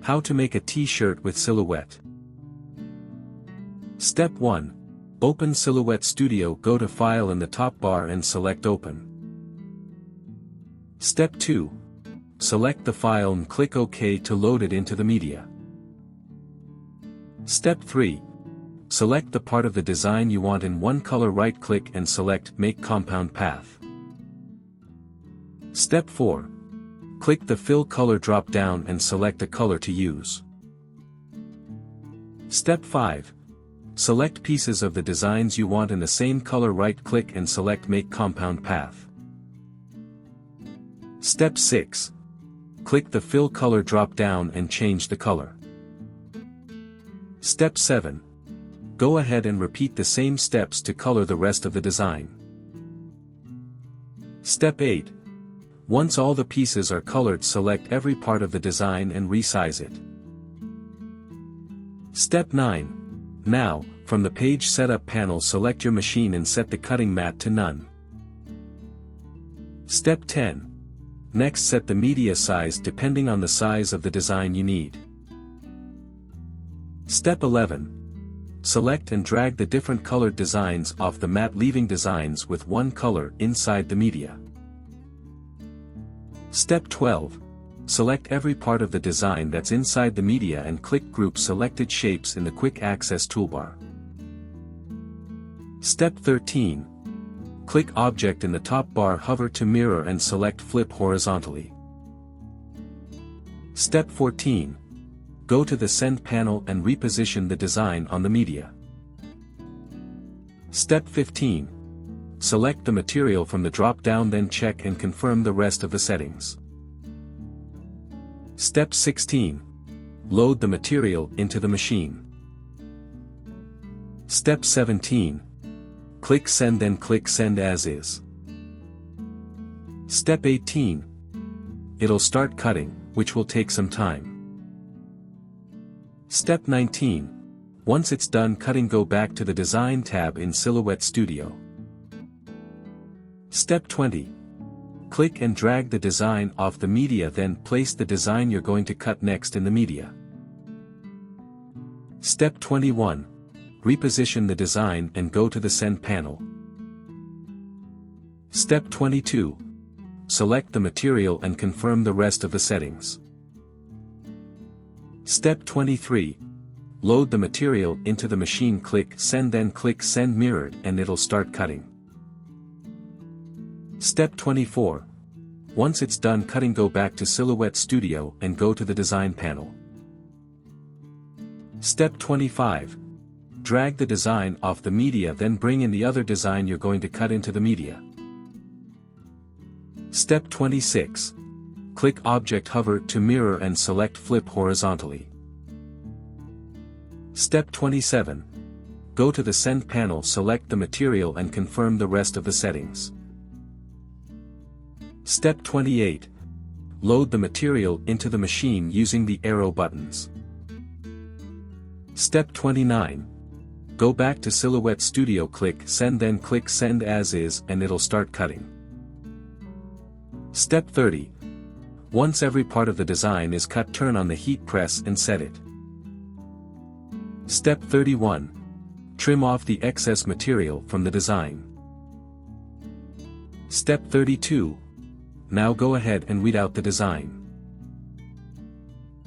How to make a t-shirt with Silhouette. Step 1. Open Silhouette Studio. Go to File in the top bar and select Open. Step 2. Select the file and click OK to load it into the media. Step 3. Select the part of the design you want in one color. Right-click and select Make Compound Path. Step 4. Click the Fill Color drop-down and select a color to use. Step 5. Select pieces of the designs you want in the same color. Right-click and select Make Compound Path. Step 6. Click the Fill Color drop-down and change the color. Step 7. Go ahead and repeat the same steps to color the rest of the design. Step 8. Once all the pieces are colored, select every part of the design and resize it. Step 9. Now, from the Page Setup panel, select your machine and set the cutting mat to none. Step 10. Next, set the media size depending on the size of the design you need. Step 11. Select and drag the different colored designs off the mat, leaving designs with one color inside the media. Step 12. Select every part of the design that's inside the media and click Group Selected Shapes in the Quick Access toolbar. Step 13. Click Object in the top bar, hover to mirror and select Flip horizontally. Step 14. Go to the Send panel and reposition the design on the media. Step 15. Select the material from the drop-down, then check and confirm the rest of the settings. Step 16. Load the material into the machine. Step 17. Click Send, then click Send as is. Step 18. It'll start cutting, which will take some time. Step 19. Once it's done cutting, go back to the Design tab in Silhouette Studio. Step 20. Click and drag the design off the media, then place the design you're going to cut next in the media. Step 21. Reposition the design and go to the Send panel. Step 22. Select the material and confirm the rest of the settings. Step 23. Load the material into the machine, click Send, then click Send Mirrored and it'll start cutting. Step 24. Once it's done cutting, go back to Silhouette Studio and go to the Design panel. Step 25. Drag the design off the media, then bring in the other design you're going to cut into the media. Step 26. Click Object, hover to mirror and select Flip horizontally. Step 27. Go to the Send panel, select the material and confirm the rest of the settings. Step 28. Load the material into the machine using the arrow buttons. Step 29. Go back to Silhouette Studio, click Send, then click Send as is and it'll start cutting. Step 30. Once every part of the design is cut, turn on the heat press and set it. Step 31. Trim off the excess material from the design. Step 32. Now go ahead and read out the design.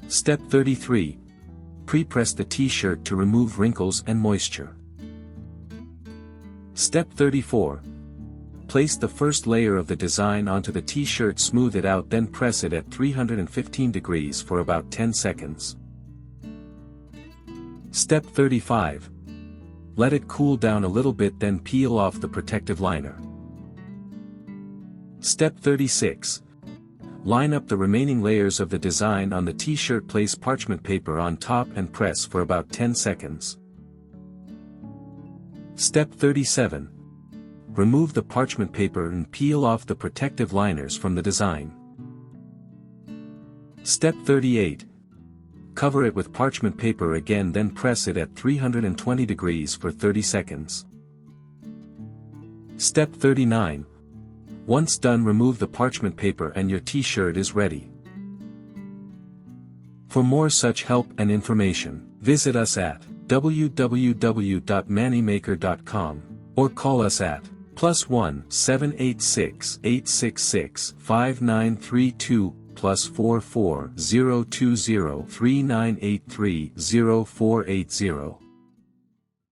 Step 33. Pre-press the t-shirt to remove wrinkles and moisture. Step 34. Place the first layer of the design onto the t-shirt, smooth it out, then press it at 315 degrees for about 10 seconds. Step 35. Let it cool down a little bit, then peel off the protective liner. Step 36. Line up the remaining layers of the design on the t-shirt, place parchment paper on top and press for about 10 seconds. Step 37. Remove the parchment paper and peel off the protective liners from the design. Step 38. Cover it with parchment paper again, then press it at 320 degrees for 30 seconds. Step 39. Once done, remove the parchment paper and your t-shirt is ready. For more such help and information, visit us at www.manimaker.com, or call us at +1 786 866 5932 +44 020 3983 0480.